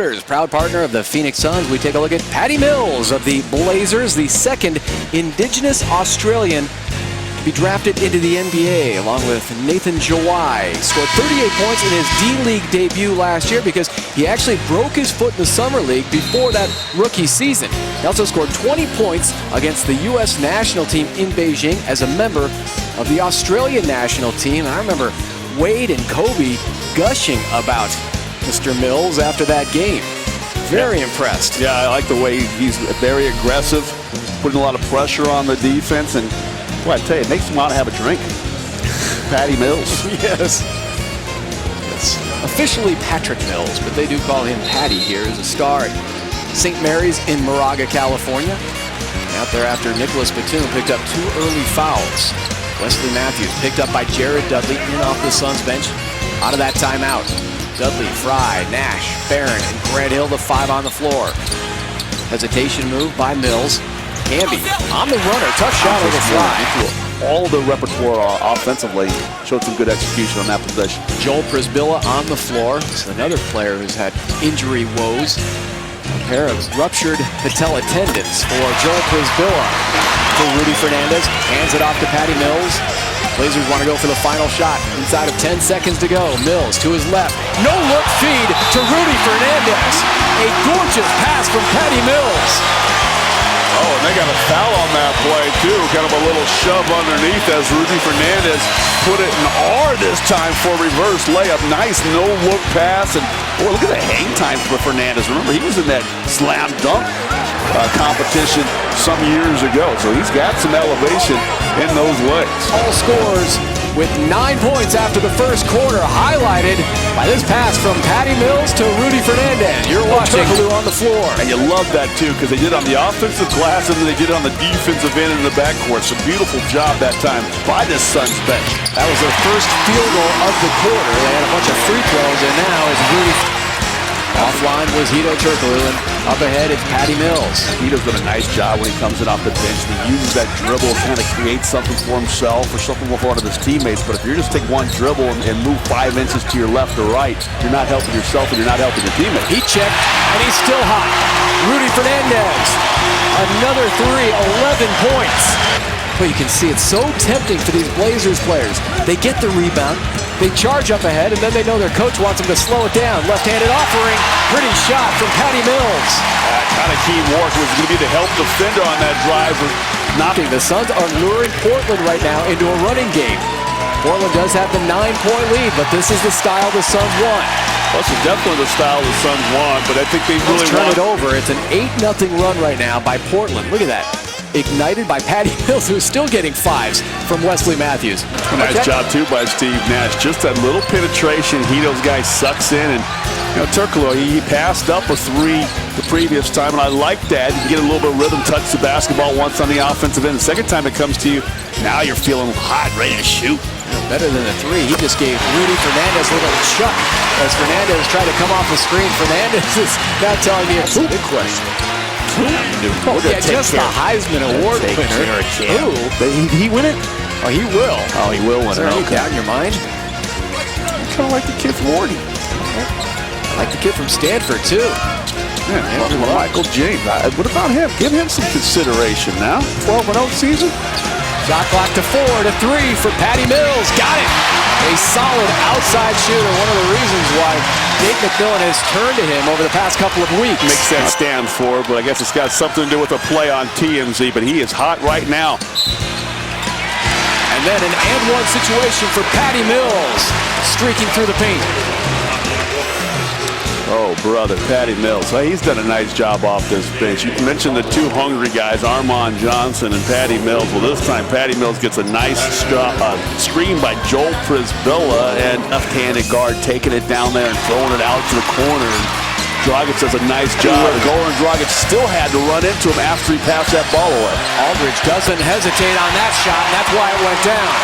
Proud partner of the Phoenix Suns, we take a look at Patty Mills of the Blazers, the second Indigenous Australian to be drafted into the NBA, along with Nathan Jawai. Scored 38 points in his D-League debut last year because he actually broke his foot in the Summer League before that rookie season. He also scored 20 points against the U.S. national team in Beijing as a member of the Australian national team. I remember Wade and Kobe gushing about Mr. Mills after that game. Very impressed. Yeah, I like the way he's very aggressive, putting a lot of pressure on the defense, and boy, I tell you, it makes him want to have a drink. Patty Mills. Yes. It's officially Patrick Mills, but they do call him Patty here as a star at St. Mary's in Moraga, California. Out there after Nicholas Batum picked up 2 early fouls. Wesley Matthews picked up by Jared Dudley in off the Suns bench out of that timeout. Dudley, Fry, Nash, Barron, and Grant Hill, the 5 on the floor. Hesitation move by Mills. Camby on the runner, tough shot over Fry. All the repertoire offensively showed some good execution on that possession. Joel Przybilla on the floor. This is another player who's had injury woes. A pair of ruptured patella tendons for Joel Przybilla. For Rudy Fernandez, hands it off to Patty Mills. Blazers want to go for the final shot. Inside of 10 seconds to go. Mills to his left. No look feed to Rudy Fernandez. A gorgeous pass from Patty Mills. Oh, and they got a foul on that play, too. Kind of a little shove underneath as Rudy Fernandez put it in R this time for reverse layup. Nice no-look pass. And, boy, look at the hang time for Fernandez. Remember, he was in that slam dunk competition some years ago. So he's got some elevation in those legs. All scores with 9 points after the first quarter, highlighted by this pass from Patty Mills to Rudy Fernandez. You're watching Turkoglu on the floor. And you love that, too, because they did it on the offensive glass and then they did it on the defensive end in the backcourt. It's a beautiful job that time by this Suns bench. That was their first field goal of the quarter. They had a bunch of free throws, and now it's Rudy. Offline was Hedo Turkoglu, and up ahead it's Patty Mills. Hedo's done a nice job when he comes in off the bench. He uses that dribble to kind of create something for himself or something for one of his teammates. But if you just take one dribble and move 5 inches to your left or right, you're not helping yourself and you're not helping your teammate. He checked, and he's still hot. Rudy Fernandez, another 3, 11 points. Well, you can see it's so tempting for these Blazers players. They get the rebound, they charge up ahead, and then they know their coach wants them to slow it down. Left-handed offering, pretty shot from Patty Mills. That kind of key work was going to be the help defender on that drive. Knocking. The Suns are luring Portland right now into a running game. Portland does have the 9-point lead, but this is the style the Suns want. Well, this is definitely the style the Suns want, but I think they really turn it over. It's an 8-0 run right now by Portland. Look at that. Ignited by Patty Mills, who's still getting 5s from Wesley Matthews. Nice job, too, by Steve Nash. Just that little penetration. Hedo's guy sucks in. And, you know, Turkoglu, he passed up a 3 the previous time, and I like that. You can get a little bit of rhythm, touch the basketball once on the offensive end. The second time it comes to you, now you're feeling hot, ready to shoot. Better than the 3. He just gave Rudy Fernandez a little chuck as Fernandez tried to come off the screen. Fernandez is now telling me it's a big question. Yeah, just the Heisman Award winner. Who? He win it? Oh, he will. Oh, he will win it. Is there any doubt in your mind? I kind of like the kid from Oregon. I like the kid from Stanford, too. Yeah, Michael James. What about him? Give him some consideration now. 12-0 season. Shot clock to 4 to 3 for Patty Mills. Got it. A solid outside shooter. One of the reasons why Jake McMillan has turned to him over the past couple of weeks. Makes that stand for, but I guess it's got something to do with a play on TMZ, but he is hot right now. And then an and-one situation for Patty Mills, streaking through the paint. Oh, brother, Patty Mills. Well, he's done a nice job off this bench. You mentioned the 2 hungry guys, Armon Johnson and Patty Mills. Well, this time Patty Mills gets a nice screen by Joel Przybilla, and left-handed guard taking it down there and throwing it out to the corner. Dragic does a nice job. Goran Dragic still had to run into him after he passed that ball away. Aldridge doesn't hesitate on that shot, and that's why it went down.